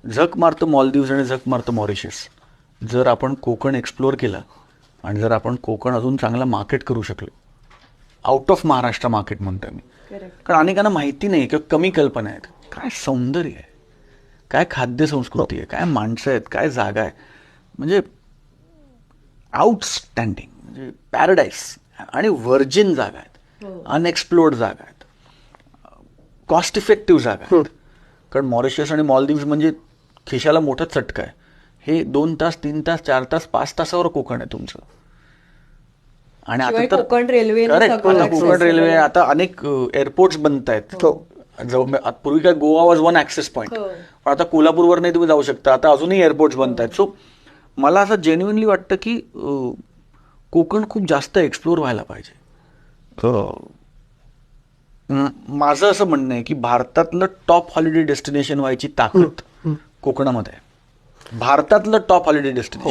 झक मारतं मॉलदीव्स आणि झक मारतं मॉरिशस. जर आपण कोकण एक्सप्लोअर केलं आणि जर आपण कोकण अजून चांगला मार्केट करू शकलो, आउट ऑफ महाराष्ट्र मार्केट म्हणतोय मी, कारण अनेकांना माहिती नाही किंवा कमी कल्पना आहेत. काय सौंदर्य आहे, काय खाद्य संस्कृती आहे, काय माणसं आहेत, काय जागा आहे, म्हणजे आउटस्टँडिंग, म्हणजे पॅराडाईस. आणि व्हर्जिन जागा आहेत, अनएक्सप्लोर्ड जागा आहेत, कॉस्ट इफेक्टिव्ह जागा आहेत. कारण मॉरिशस आणि मॉलदीव्स म्हणजे खिशाला मोठा चटका आहे. हे 2 तास 3 तास 4 तास 5 तासावर कोकण आहे तुमचं. आणि आता तर कोकण रेल्वे कोकण रेल्वे, आता अनेक एअरपोर्ट्स बनत आहेत. पूर्वी काय Goa was one access point, पण आता कोल्हापूरवर नाही तुम्ही जाऊ शकता. आता अजूनही एअरपोर्ट्स बनत आहेत. सो मला असं जेन्युइनली वाटतं की कोकण खूप जास्त एक्सप्लोर व्हायला पाहिजे. माझं असं म्हणणं आहे की भारतातलं टॉप हॉलिडे डेस्टिनेशन व्हायची ताकद कोकणामध्ये आहे. भारतातलं टॉप हॉलिडे डेस्टिनेशन.